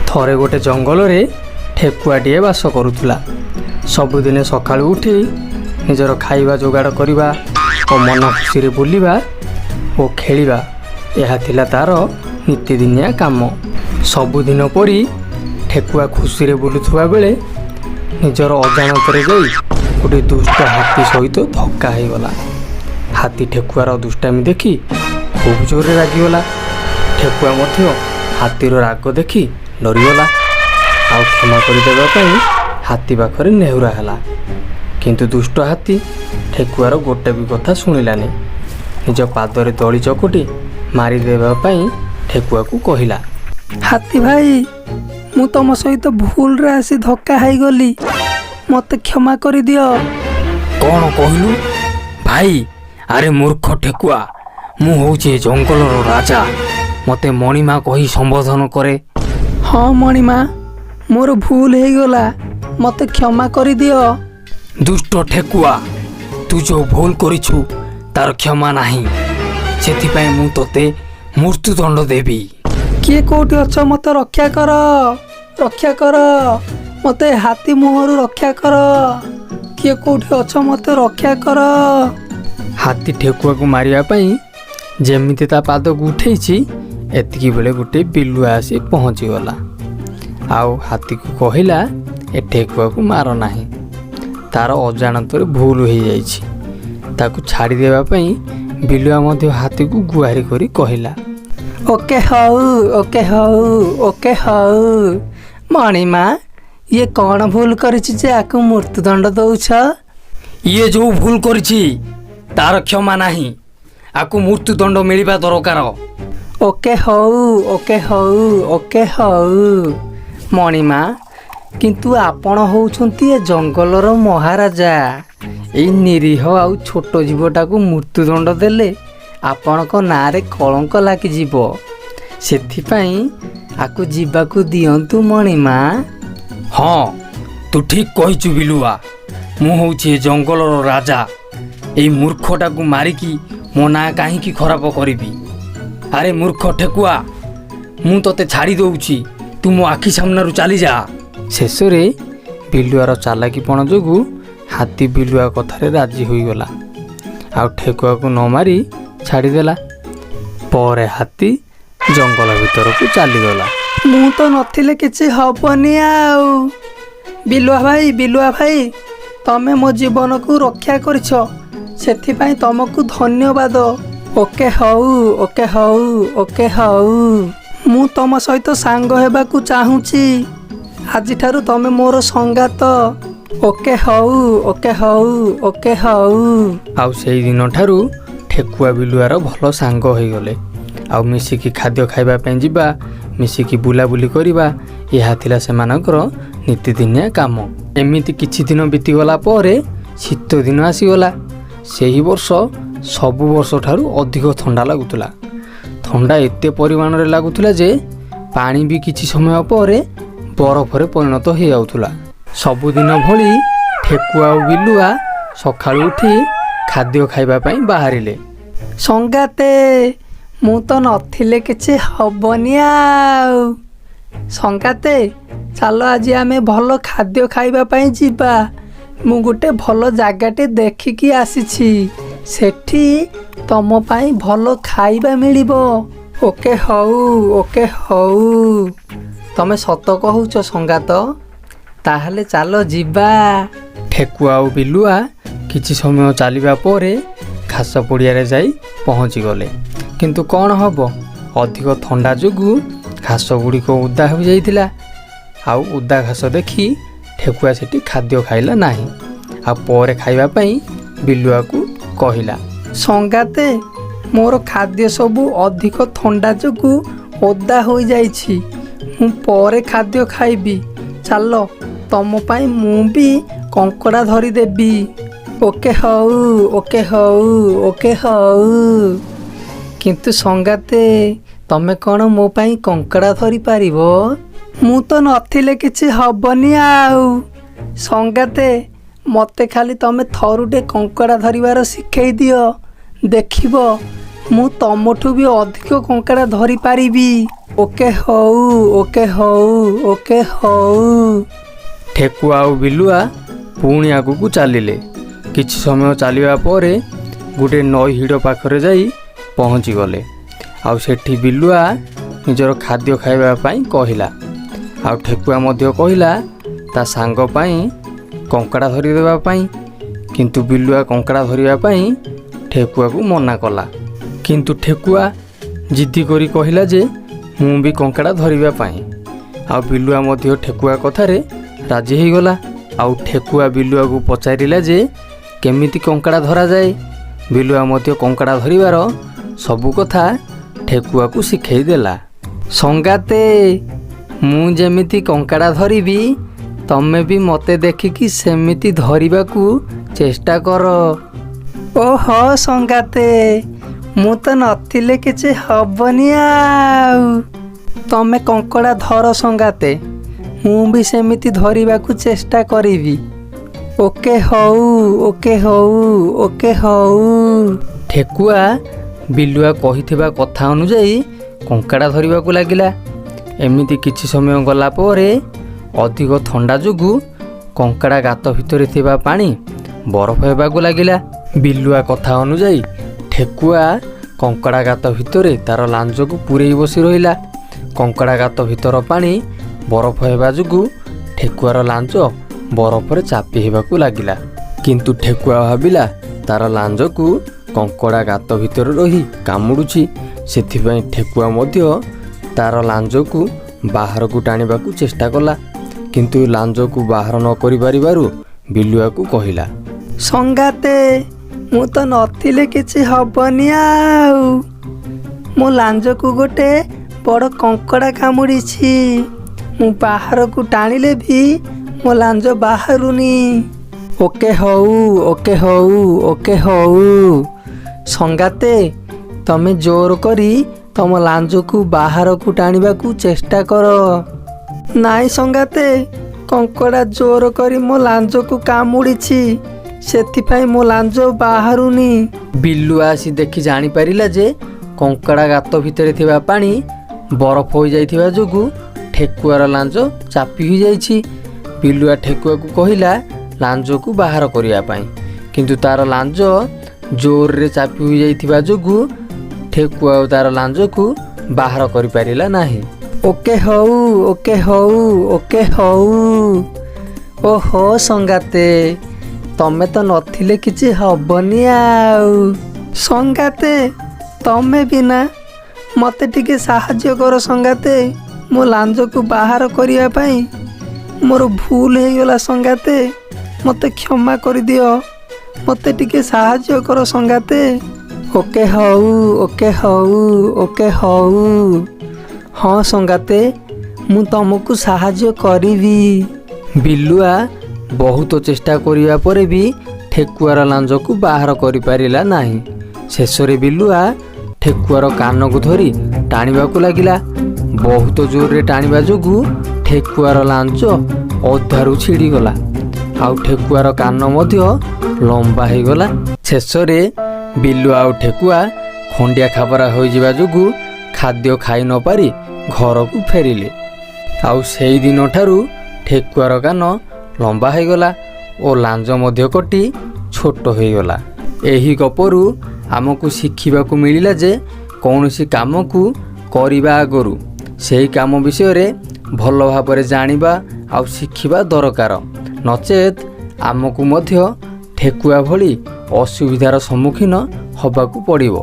ଥରେ ଗୋଟେ ଜଙ୍ଗଲରେ ଠେକୁଆଟିଏ ବାସ କରୁଥିଲା। ସବୁଦିନେ ସକାଳୁ ଉଠି ନିଜର ଖାଇବା ଯୋଗାଡ଼ କରିବା ଓ ମନ ଖୁସିରେ ବୁଲିବା ଓ ଖେଳିବା ଏହା ଥିଲା ତା'ର ନିତିଦିନିଆ କାମ। ସବୁଦିନ ପରି ଠେକୁଆ ଖୁସିରେ ବୁଲୁଥିବା ବେଳେ ନିଜର ଅଜାଣତରେ ଯାଇ ଗୋଟିଏ ଦୁଷ୍ଟ ହାତୀ ସହିତ ଧକ୍କା ହୋଇଗଲା। ହାତୀ ଠେକୁଆର ଦୁଷ୍ଟାମି ଦେଖି ଖୁବ୍ ଜୋରରେ ରାଗିଗଲା। ଠେକୁଆ ମଧ୍ୟ ହାତୀର ରାଗ ଦେଖି ଡରିଗଲା ଆଉ କ୍ଷମା କରିଦେବା ପାଇଁ ହାତୀ ପାଖରେ ନେହୁରା ହେଲା। କିନ୍ତୁ ଦୁଷ୍ଟ ହାତୀ ଠେକୁଆର ଗୋଟେ ବି କଥା ଶୁଣିଲାନି। ନିଜ ପାଦରେ ଦଳି ଚକଟି ମାରିଦେବା ପାଇଁ ଠେକୁଆକୁ କହିଲା, ହାତୀ ଭାଇ, ମୁଁ ତମ ସହିତ ଭୁଲରେ ଆସି ଧକ୍କା ହେଇଗଲି, ମୋତେ କ୍ଷମା କରିଦିଅ। କ'ଣ କହିଲୁ ଭାଇ? ଆରେ ମୂର୍ଖ ଠେକୁଆ, ମୁଁ ହେଉଛି ଏ ଜଙ୍ଗଲର ରାଜା, ମୋତେ ମଣିମା କହି ସମ୍ବୋଧନ କରେ। ହଁ ମଣିମା, ମୋର ଭୁଲ ହେଇଗଲା, ମୋତେ କ୍ଷମା କରିଦିଅ। ଦୁଷ୍ଟ ଠେକୁଆ, ତୁ ଯେଉଁ ଭୁଲ କରିଛୁ ତାର କ୍ଷମା ନାହିଁ, ସେଥିପାଇଁ ମୁଁ ତୋତେ ମୃତ୍ୟୁଦଣ୍ଡ ଦେବି। କିଏ କୋଉଠି ଅଛ, ମୋତେ ରକ୍ଷା କର, ରକ୍ଷା କର, ମୋତେ ହାତୀ ମୁହଁରୁ ରକ୍ଷା କର। କିଏ କୋଉଠି ଅଛ, ମୋତେ ରକ୍ଷା କର। ହାତୀ ଠେକୁଆକୁ ମାରିବା ପାଇଁ ଯେମିତି ତା ପାଦକୁ ଉଠେଇଛି, ଏତିକି ବେଳେ ଗୋଟେ ବିଲୁଆ ଆସି ପହଞ୍ଚିଗଲା ଆଉ ହାତୀକୁ କହିଲା, ଏ ଠେକୁଆକୁ ମାର ନାହିଁ, ତାର ଅଜାଣତରେ ଭୁଲ ହେଇଯାଇଛି। ତାକୁ ଛାଡ଼ିଦେବା ପାଇଁ ବିଲୁଆ ମଧ୍ୟ ହାତୀକୁ ଗୁହାରି କରି କହିଲା, ଓକେ ହଉ, ଓକେ ହଉ, ଓକେ ହଉ। ମଣିମା, ଇଏ କ'ଣ ଭୁଲ କରିଛି ଯେ ଆକୁ ମୃତ୍ୟୁଦଣ୍ଡ ଦଉଛ? ଇଏ ଯେଉଁ ଭୁଲ କରିଛି ତାର କ୍ଷମା ନାହିଁ, ଆକୁ ମୃତ୍ୟୁଦଣ୍ଡ ମିଳିବା ଦରକାର। ଓକେ ହଉ, ଓକେ ହଉ, ଓକେ ହଉ। ମଣିମା, କିନ୍ତୁ ଆପଣ ହେଉଛନ୍ତି ଏ ଜଙ୍ଗଲର ମହାରାଜା। ଏଇ ନିରୀହ ଆଉ ଛୋଟ ଜୀବଟାକୁ ମୃତ୍ୟୁଦଣ୍ଡ ଦେଲେ ଆପଣଙ୍କ ନାଁରେ କଳଙ୍କ ଲାଗିଯିବ। ସେଥିପାଇଁ ଆକୁ ଯିବାକୁ ଦିଅନ୍ତୁ ମଣିମା। ହଁ, ତୁ ଠିକ୍ କହିଛୁ ବିଲୁଆ, ମୁଁ ହେଉଛି ଏ ଜଙ୍ଗଲର ରାଜା। ଏଇ ମୂର୍ଖଟାକୁ ମାରିକି ମୋ ନାଁ କାହିଁକି ଖରାପ କରିବି? ଆରେ ମୂର୍ଖ ଠେକୁଆ, ମୁଁ ତୋତେ ଛାଡ଼ି ଦେଉଛି, ତୁ ମୋ ଆଖି ସାମ୍ନାରୁ ଚାଲିଯା। ଶେଷରେ ବିଲୁଆର ଚାଲାକିପଣ ଯୋଗୁଁ ହାତୀ ବିଲୁଆ କଥାରେ ରାଜି ହୋଇଗଲା ଆଉ ଠେକୁଆକୁ ନ ମାରି ଛାଡ଼ିଦେଲା। ପରେ ହାତୀ ଜଙ୍ଗଲ ଭିତରକୁ ଚାଲିଗଲା। ମୁଁ ତ ନଥିଲେ କିଛି ହବନି ଆଉ। ବିଲୁଆ ଭାଇ, ବିଲୁଆ ଭାଇ, ତମେ ମୋ ଜୀବନକୁ ରକ୍ଷା କରିଛ, ସେଥିପାଇଁ ତମକୁ ଧନ୍ୟବାଦ। ଓକେ ହଉ, ଓକେ ହଉ, ଓକେ ହଉ। ମୁଁ ତମ ସହିତ ସାଙ୍ଗ ହେବାକୁ ଚାହୁଁଛି। ଆଜିଠାରୁ ତମେ ମୋର ସଙ୍ଗାତ। ଓକେ ହଉ, ଓକେ ହଉ, ଓକେ ହଉ। ଆଉ ସେଇ ଦିନଠାରୁ ଠେକୁଆ ବିଲୁଆର ଭଲ ସାଙ୍ଗ ହୋଇଗଲେ ଆଉ ମିଶିକି ଖାଦ୍ୟ ଖାଇବା ପାଇଁ ଯିବା, ମିଶିକି ବୁଲାବୁଲି କରିବା, ଏହା ଥିଲା ସେମାନଙ୍କର ନିତିଦିନିଆ କାମ। ଏମିତି କିଛି ଦିନ ବିତିଗଲା ପରେ ଶୀତ ଦିନ ଆସିଗଲା। ସେହି ବର୍ଷ ସବୁ ବର୍ଷ ଠାରୁ ଅଧିକ ଥଣ୍ଡା ଲାଗୁଥିଲା। ଥଣ୍ଡା ଏତେ ପରିମାଣରେ ଲାଗୁଥିଲା ଯେ ପାଣି ବି କିଛି ସମୟ ପରେ ବରଫରେ ପରିଣତ ହୋଇଯାଉଥିଲା। ସବୁଦିନ ଭଳି ଠେକୁଆ ଆଉ ବିଲୁଆ ସକାଳୁ ଉଠି ଖାଦ୍ୟ ଖାଇବା ପାଇଁ ବାହାରିଲେ। ସଙ୍ଗାତେ, ମୁଁ ତ ନଥିଲେ କିଛି ହବନି ଆଉ। ସଙ୍ଗାତେ, ଚାଲ ଆଜି ଆମେ ଭଲ ଖାଦ୍ୟ ଖାଇବା ପାଇଁ ଯିବା। ମୁଁ ଗୋଟେ ଭଲ ଜାଗାଟେ ଦେଖିକି ଆସିଛି, ସେଠି ତମ ପାଇଁ ଭଲ ଖାଇବା ମିଳିବ। ଓକେ ହଉ, ଓକେ ହଉ। ତମେ ସତ କହୁଛ ସଙ୍ଗାତ? ତାହେଲେ ଚାଲ ଯିବା। ଠେକୁଆ ଆଉ ବିଲୁଆ କିଛି ସମୟ ଚାଲିବା ପରେ ଘାସ ପଡ଼ିଆରେ ଯାଇ ପହଞ୍ଚିଗଲେ। କିନ୍ତୁ କ'ଣ ହେବ, ଅଧିକ ଥଣ୍ଡା ଯୋଗୁଁ ଘାସ ଗୁଡ଼ିକ ଓଦା ହୋଇଯାଇଥିଲା। ଆଉ ଓଦା ଘାସ ଦେଖି ଠେକୁଆ ସେଠି ଖାଦ୍ୟ ଖାଇଲା ନାହିଁ ଆଉ ପରେ ଖାଇବା ପାଇଁ ବିଲୁଆକୁ କହିଲା, ସଙ୍ଗାତେ, ମୋର ଖାଦ୍ୟ ସବୁ ଅଧିକ ଥଣ୍ଡା ଯୋଗୁଁ ଓଦା ହୋଇଯାଇଛି, ମୁଁ ପରେ ଖାଦ୍ୟ ଖାଇବି। ଚାଲ, ତମ ପାଇଁ ମୁଁ ବି କଙ୍କଡ଼ା ଧରିଦେବି। ଓକେ ହଉ, ଓକେ ହଉ, ଓକେ ହଉ। କିନ୍ତୁ ସଙ୍ଗାତେ, ତମେ କ'ଣ ମୋ ପାଇଁ କଙ୍କଡ଼ା ଧରିପାରିବ? ମୁଁ ତ ନଥିଲେ କିଛି ହବନି ଆଉ। ସଙ୍ଗାତେ, ମୋତେ ଖାଲି ତମେ ଥରୁଟେ କଙ୍କଡ଼ା ଧରିବାର ଶିଖେଇ ଦିଅ, ଦେଖିବ ମୁଁ ତମଠୁ ବି ଅଧିକ କଙ୍କଡ଼ା ଧରିପାରିବି। ଓକେ ହଉ ଓକେ ହଉ ଓକେ ହଉ। ଠେକୁଆ ଆଉ ବିଲୁଆ ପୁଣି ଆଗକୁ ଚାଲିଲେ। କିଛି ସମୟ ଚାଲିବା ପରେ ଗୋଟେ ନଈ ହିଡ଼ ପାଖରେ ଯାଇ ପହଞ୍ଚିଗଲେ। ଆଉ ସେଠି ବିଲୁଆ ନିଜର ଖାଦ୍ୟ ଖାଇବା ପାଇଁ କହିଲା। ଆଉ ଠେକୁଆ ମଧ୍ୟ କହିଲା ତା ସାଙ୍ଗ ପାଇଁ କଙ୍କଡ଼ା ଧରିଦେବା ପାଇଁ। କିନ୍ତୁ ବିଲୁଆ କଙ୍କଡ଼ା ଧରିବା ପାଇଁ ଠେକୁଆକୁ ମନା କଲା। କିନ୍ତୁ ଠେକୁଆ ଜିଦ୍ଦି କରି କହିଲା ଯେ ମୁଁ ବି କଙ୍କଡ଼ା ଧରିବା ପାଇଁ। ଆଉ ବିଲୁଆ ମଧ୍ୟ ଠେକୁଆ କଥାରେ ରାଜି ହେଇଗଲା। ଆଉ ଠେକୁଆ ବିଲୁଆକୁ ପଚାରିଲା ଯେ କେମିତି କଙ୍କଡ଼ା ଧରାଯାଏ। ବିଲୁଆ ମଧ୍ୟ କଙ୍କଡ଼ା ଧରିବାର ସବୁ କଥା ଠେକୁଆକୁ ଶିଖେଇ ଦେଲା। ସଙ୍ଗାତେ, ମୁଁ ଯେମିତି କଙ୍କଡ଼ା ଧରିବି ତମେ ବି ମୋତେ ଦେଖିକି ସେମିତି ଧରିବାକୁ ଚେଷ୍ଟା କର। ଓହୋ ସଙ୍ଗାତେ, ମୁଁ ତ ନଥିଲେ କିଛି ହବନି ଆଉ। ତମେ କଙ୍କଡ଼ା ଧର ସଙ୍ଗାତେ, ମୁଁ ବି ସେମିତି ଧରିବାକୁ ଚେଷ୍ଟା କରିବି। ଓକେ ହଉ ଓକେ ହଉ ଓକେ ହଉ। ଠେକୁଆ ବିଲୁଆ କହିଥିବା କଥା ଅନୁଯାୟୀ କଙ୍କଡ଼ା ଧରିବାକୁ ଲାଗିଲା। ଏମିତି କିଛି ସମୟ ଗଲା ପରେ ଅଧିକ ଥଣ୍ଡା ଯୋଗୁଁ କଙ୍କଡ଼ା ଗାତ ଭିତରେ ଥିବା ପାଣି ବରଫ ହେବାକୁ ଲାଗିଲା। ବିଲୁଆ କଥା ଅନୁଯାୟୀ ଠେକୁଆ କଙ୍କଡ଼ା ଗାତ ଭିତରେ ତାର ଲାଞ୍ଜକୁ ପୂରେଇ ବସି ରହିଲା। କଙ୍କଡ଼ା ଗାତ ଭିତର ପାଣି ବରଫ ହେବା ଯୋଗୁଁ ଠେକୁଆର ଲାଞ୍ଜ ବରଫରେ ଚାପି ହେବାକୁ ଲାଗିଲା। କିନ୍ତୁ ଠେକୁଆ ଭାବିଲା ତାର ଲାଞ୍ଜକୁ କଙ୍କଡ଼ା ଗାତ ଭିତରେ ରହି କାମୁଡ଼ୁଛି। ସେଥିପାଇଁ ଠେକୁଆ ମଧ୍ୟ ତାର ଲାଞ୍ଜକୁ ବାହାରକୁ ଟାଣିବାକୁ ଚେଷ୍ଟା କଲା। କିନ୍ତୁ ଲାଞ୍ଜକୁ ବାହାର ନ କରିପାରିବାରୁ ବିଲୁଆକୁ କହିଲା, ସଙ୍ଗାତେ, ମୁଁ ତ ନଥିଲେ କିଛି ହବନି ଆଉ। ମୋ ଲାଞ୍ଜକୁ ଗୋଟେ ବଡ଼ କଙ୍କଡ଼ା କାମୁଡ଼ିଛି। ମୁଁ ବାହାରକୁ ଟାଣିଲେ ବି ମୋ ଲାଞ୍ଜ ବାହାରୁନି। ଓକେ ହଉ ଓକେ ହଉ ଓକେ ହଉ। ସଙ୍ଗାତେ, ତମେ ଜୋର କରି ତମ ଲାଞ୍ଜକୁ ବାହାରକୁ ଟାଣିବାକୁ ଚେଷ୍ଟା କର। ନାଇଁ ସଙ୍ଗାତେ, କଙ୍କଡ଼ା ଜୋର କରି ମୋ ଲାଞ୍ଜକୁ କାମୁଡ଼ିଛି, ସେଥିପାଇଁ ମୋ ଲାଞ୍ଜ ବାହାରୁନି। ବିଲୁଆ ଆସି ଦେଖି ଜାଣିପାରିଲା ଯେ କଙ୍କଡ଼ା ଗାତ ଭିତରେ ଥିବା ପାଣି ବରଫ ହୋଇଯାଇଥିବା ଯୋଗୁଁ ଠେକୁଆର ଲାଞ୍ଜ ଚାପି ହୋଇଯାଇଛି। ବିଲୁଆ ଠେକୁଆକୁ କହିଲା ଲାଞ୍ଜକୁ ବାହାର କରିବା ପାଇଁ। କିନ୍ତୁ ତାର ଲାଞ୍ଜ ଜୋରରେ ଚାପି ହୋଇଯାଇଥିବା ଯୋଗୁଁ ଠେକୁଆ ଆଉ ତାର ଲାଞ୍ଜକୁ ବାହାର କରିପାରିଲା ନାହିଁ। ଓକେ ହଉ ଓକେ ହଉ ଓକେ ହଉ। ଓହୋ ସଙ୍ଗାତେ, ତମେ ତ ନଥିଲେ କିଛି ହବନି ଆଉ। ସଙ୍ଗାତେ, ତମେ ବିନା ମୋତେ ଟିକେ ସାହାଯ୍ୟ କର ସଙ୍ଗାତେ, ମୋ ଲାଞ୍ଜକୁ ବାହାର କରିବା ପାଇଁ। ମୋର ଭୁଲ ହେଇଗଲା ସଙ୍ଗାତେ, ମୋତେ କ୍ଷମା କରିଦିଅ। ମୋତେ ଟିକେ ସାହାଯ୍ୟ କର ସଙ୍ଗାତେ। ଓକେ ହଉ ଓକେ ହଉ ଓକେ ହଉ। ହଁ ସଙ୍ଗାତେ, ମୁଁ ତମକୁ ସାହାଯ୍ୟ କରିବି। ବିଲୁଆ ବହୁତ ଚେଷ୍ଟା କରିବା ପରେ ବି ଠେକୁଆର ଲାଞ୍ଜକୁ ବାହାର କରିପାରିଲା ନାହିଁ। ଶେଷରେ ବିଲୁଆ ଠେକୁଆର କାନକୁ ଧରି ଟାଣିବାକୁ ଲାଗିଲା। ବହୁତ ଜୋରରେ ଟାଣିବା ଯୋଗୁଁ ଠେକୁଆର ଲାଞ୍ଜ ଅଧାରୁ ଛିଡ଼ିଗଲା। ଆଉ ଠେକୁଆର କାନ ମଧ୍ୟ ଲମ୍ବା ହେଇଗଲା। ଶେଷରେ ବିଲୁଆ ଆଉ ଠେକୁଆ ଖଣ୍ଡିଆ ଖାବରା ହୋଇଯିବା ଯୋଗୁଁ ଖାଦ୍ୟ ଖାଇ ନ ପାରି ଘରକୁ ଫେରିଲେ। ଆଉ ସେଇ ଦିନଠାରୁ ଠେକୁଆର କାନ ଲମ୍ବା ହେଇଗଲା ଓ ଲାଞ୍ଜ ମଧ୍ୟ କଟି ଛୋଟ ହୋଇଗଲା। ଏହି ଗପରୁ ଆମକୁ ଶିଖିବାକୁ ମିଳିଲା ଯେ କୌଣସି କାମକୁ କରିବା ଆଗରୁ ସେହି କାମ ବିଷୟରେ ଭଲ ଭାବରେ ଜାଣିବା ଆଉ ଶିଖିବା ଦରକାର। ନଚେତ୍ ଆମକୁ ମଧ୍ୟ ଠେକୁଆ ଭଳି ଅସୁବିଧାର ସମ୍ମୁଖୀନ ହେବାକୁ ପଡ଼ିବ।